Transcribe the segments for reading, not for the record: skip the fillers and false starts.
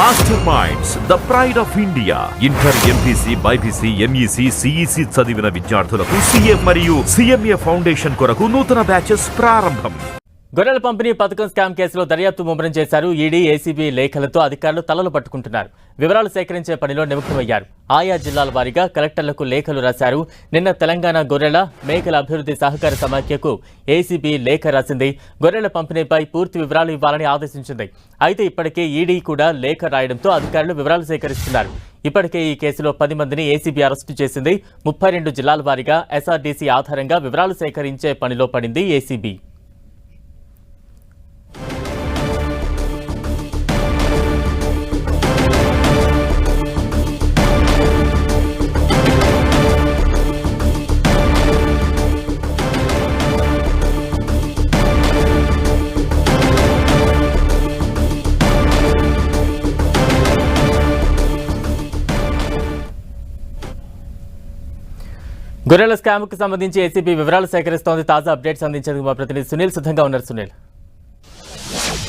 Master minds the pride of India. Inter, MPC, BiPC, MEC, CEC చదివిన విద్యార్థులకు CA మరియు CMA foundation కొరకు నూతన బ్యాచెస్ ప్రారంభం. గొర్రెల పంపిణీ పథకం స్కామ్ కేసులో దర్యాప్తు ముమ్మరం చేశారు. ఈడీ, ఏసీబీ లేఖలతో అధికారులు తలలు పట్టుకుంటున్నారు. వివరాలు సేకరించే పనిలో నిమగ్నమయ్యారు. ఆయా జిల్లాల వారీగా కలెక్టర్లకు లేఖలు రాశారు. నిన్న తెలంగాణ గొర్రెల మేకల అభివృద్ధి సహకార సమాఖ్యకు ఏసీబీ లేఖ రాసింది. గొర్రెల పంపిణీపై పూర్తి వివరాలు ఇవ్వాలని ఆదేశించింది. అయితే ఇప్పటికే ఈడీ కూడా లేఖ రాయడంతో అధికారులు వివరాలు సేకరిస్తున్నారు. ఇప్పటికే ఈ కేసులో 10 మందిని ఏసీబీ అరెస్టు చేసింది. 32 జిల్లాల వారీగా ఎస్ఆర్డీసీ ఆధారంగా వివరాలు సేకరించే పనిలో పడింది ఏసీబీ. గొర్రెల స్కామ్ కు సంబంధించి ఏసీబీ వివరాలు సేకరిస్తోంది. తాజా అప్డేట్స్ అందించేందుకు మా ప్రతినిధి సునీల్ సిద్ధంగా ఉన్నారు. సునీల్,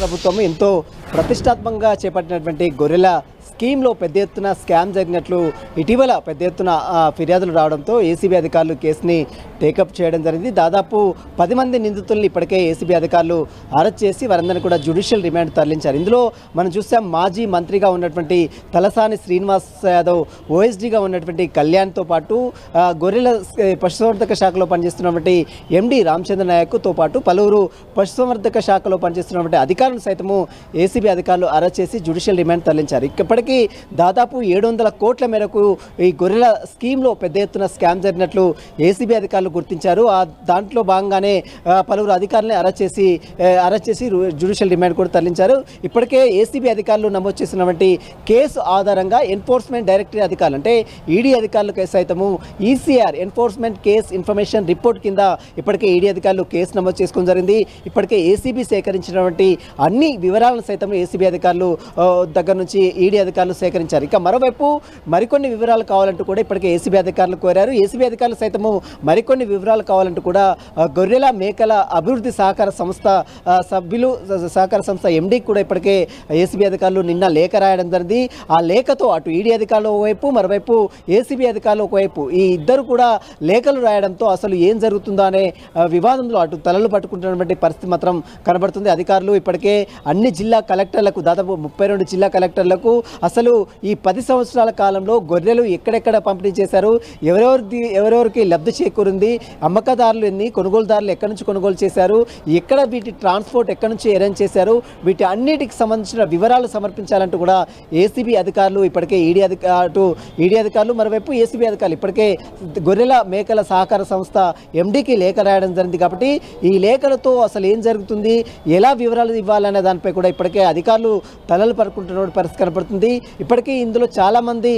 ప్రభుత్వం ఎంతో ప్రతిష్టాత్మకంగా చేపట్టినటువంటి గొర్రెల స్కీమ్లో పెద్ద ఎత్తున స్కామ్ జరిగినట్లు ఇటీవల పెద్ద ఎత్తున ఫిర్యాదులు రావడంతో ఏసీబీ అధికారులు కేసుని టేకప్ చేయడం జరిగింది. దాదాపు 10 మంది నిందితుల్ని ఇప్పటికే ఏసీబీ అధికారులు అరెస్ట్ చేసి వారందరినీ కూడా జ్యుడిషియల్ రిమాండ్ తరలించారు. ఇందులో మనం చూసాం, మాజీ మంత్రిగా ఉన్నటువంటి తలసాని శ్రీనివాస్ యాదవ్, ఓఎస్డీగా ఉన్నటువంటి కళ్యాణ్తో పాటు గొర్రెల పశుసంవర్ధక శాఖలో పనిచేస్తున్నటువంటి ఎండి రామచంద్ర నాయక్తో పాటు పలువురు పశుసంవర్ధక శాఖలో పనిచేస్తున్నటువంటి అధికారులు సైతము ఏసీబీ అధికారులు అరెస్ట్ చేసి జ్యుడిషియల్ రిమాండ్ తరలించారు. ఇప్పటికీ దాదాపు 700 కోట్ల మేరకు ఈ గొర్రెల స్కీమ్లో పెద్ద ఎత్తున స్కామ్ జరిగినట్లు ఏసీబీ అధికారులు గుర్తించారు. దాంట్లో భాగంగానే పలువురు అధికారులను అరెస్ట్ చేసి జ్యుడిషియల్ రిమాండ్ కూడా తరలించారు. ఇప్పటికే ఏసీబీ అధికారులు నమోదు చేసినటువంటి కేసు ఆధారంగా ఎన్ఫోర్స్మెంట్ డైరెక్టరేట్ అధికారులు అంటే ఈడీ అధికారులకు సైతము ECR enforcement case information report కింద ఇప్పటికే ఈడీ అధికారులు కేసు నమోదు చేసుకోవడం జరిగింది. ఇప్పటికే ఏసీబీ సేకరించినటువంటి అన్ని వివరాలను సైతం ఏసీబీ అధికారులు దగ్గర నుంచి ఈడీ అధికారులు సేకరించారు. ఇక మరోవైపు మరికొన్ని వివరాలు కావాలంటూ కూడా ఇప్పటికే ఏసీబీ అధికారులు కోరారు. ఏసీబీ అధికారులు సైతము మరికొన్ని వివరాలు కావాలంటూ కూడా గొర్రెల మేకల అభివృద్ధి సహకార సంస్థ ఎండీకి కూడా ఇప్పటికే ఏసీబీ అధికారులు నిన్న లేఖ రాయడం జరిగింది. ఆ లేఖతో అటు ఈడీ అధికారులు ఒకవైపు, మరోవైపు ఏసీబీ అధికారులు ఒకవైపు, ఈ ఇద్దరు కూడా లేఖలు రాయడంతో అసలు ఏం జరుగుతుందో అనే వివాదంలో అటు తలలు పట్టుకుంటున్నటువంటి పరిస్థితి మాత్రం కనబడుతుంది. అధికారులు ఇప్పటికే అన్ని జిల్లా కలెక్టర్లకు, దాదాపు 32 జిల్లా కలెక్టర్లకు అసలు ఈ 10 సంవత్సరాల కాలంలో గొర్రెలు ఎక్కడెక్కడ పంపిణీ చేశారు, ఎవరెవరికి లబ్ధి చేకూరింది, అమ్మకదారులు ఎన్ని, కొనుగోలుదారులు ఎక్కడి నుంచి కొనుగోలు చేశారు, ఎక్కడ వీటి ట్రాన్స్పోర్ట్ ఎక్కడి నుంచి అరేంజ్ చేశారు, వీటి అన్నిటికి సంబంధించిన వివరాలు సమర్పించాలంటూ కూడా ఏసీబీ అధికారులు ఇప్పటికే ఈడీ అధికారులు మరోవైపు ఏసీబీ అధికారులు ఇప్పటికే గొర్రెల మేకల సహకార సంస్థ ఎండీకి లేఖ రాయడం జరిగింది. కాబట్టి ఈ లేఖలతో అసలు ఏం జరుగుతుంది, ఎలా వివరాలు ఇవ్వాలనే దానిపై కూడా ఇప్పటికే అధికారులు తలలు పడుకుంటున్న పరిస్థితి కనపడుతుంది. ఇప్పటికీ ఇందులో చాలామంది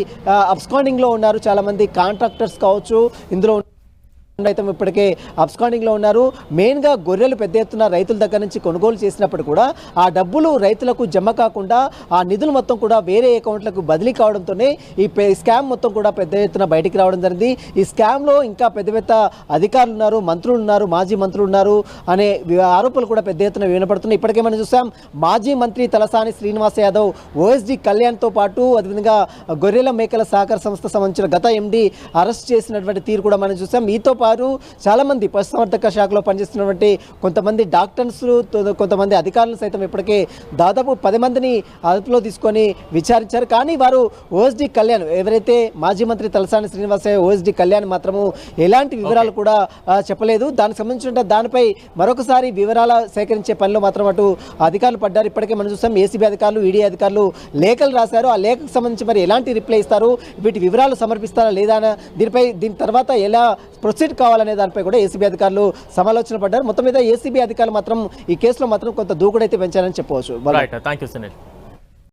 అబ్స్కాండింగ్లో ఉన్నారు, చాలామంది కాంట్రాక్టర్స్ కావచ్చు ఇందులో అయితే ఇప్పటికే అబ్స్కాండింగ్లో ఉన్నారు. మెయిన్గా గొర్రెలు పెద్ద ఎత్తున రైతుల దగ్గర నుంచి కొనుగోలు చేసినప్పుడు కూడా ఆ డబ్బులు రైతులకు జమ కాకుండా ఆ నిధులు మొత్తం కూడా వేరే అకౌంట్లకు బదిలీ కావడంతోనే ఈ స్కామ్ మొత్తం కూడా పెద్ద ఎత్తున బయటికి రావడం జరిగింది. ఈ స్కామ్లో ఇంకా పెద్ద పెద్ద అధికారులు ఉన్నారు, మంత్రులు ఉన్నారు, మాజీ మంత్రులు ఉన్నారు అనే ఆరోపణలు కూడా పెద్ద ఎత్తున వినపడుతున్నాయి. ఇప్పటికే మనం చూసాం, మాజీ మంత్రి తలసాని శ్రీనివాస్ యాదవ్, ఓఎస్డీ కళ్యాణ్తో పాటు అదేవిధంగా గొర్రెల మేకల సహకార సంస్థ సంబంధించిన గత ఎండీ అరెస్ట్ చేసినటువంటి తీరు కూడా మనం చూసాం. మీతో వారు చాలా మంది పశుసంవర్ధక శాఖలో పనిచేస్తున్నటువంటి కొంతమంది డాక్టర్స్, కొంతమంది అధికారులు సైతం ఇప్పటికే దాదాపు 10 మందిని అదుపులో తీసుకొని విచారించారు. కానీ వారు ఓఎస్డీ కళ్యాణ్, ఎవరైతే మాజీ మంత్రి తలసాని శ్రీనివాస ఓఎస్డీ కళ్యాణ్ మాత్రము ఎలాంటి వివరాలు కూడా చెప్పలేదు. దానికి సంబంధించిన దానిపై మరొకసారి వివరాలు సేకరించే పనిలో మాత్రం అటు అధికారులు పడ్డారు. ఇప్పటికే మనం చూసాం, ఏసీబీ అధికారులు, ఈడీ అధికారులు లేఖలు రాశారు. ఆ లేఖకు సంబంధించి మరి ఎలాంటి రిప్లై ఇస్తారు, వీటి వివరాలు సమర్పిస్తారా లేదా, దీని తర్వాత ఎలా ప్రొసీడ్ కావాలనే దానిపై కూడా ఏసీబీ అధికారులు సమాలోచన పడ్డారు. మొత్తం మీద ఏసీబీ అధికారులు మాత్రం ఈ కేసులో మాత్రం కొంత దూకుడైతే పెంచారని చెప్పవచ్చు. థాంక్యూ సునీల్.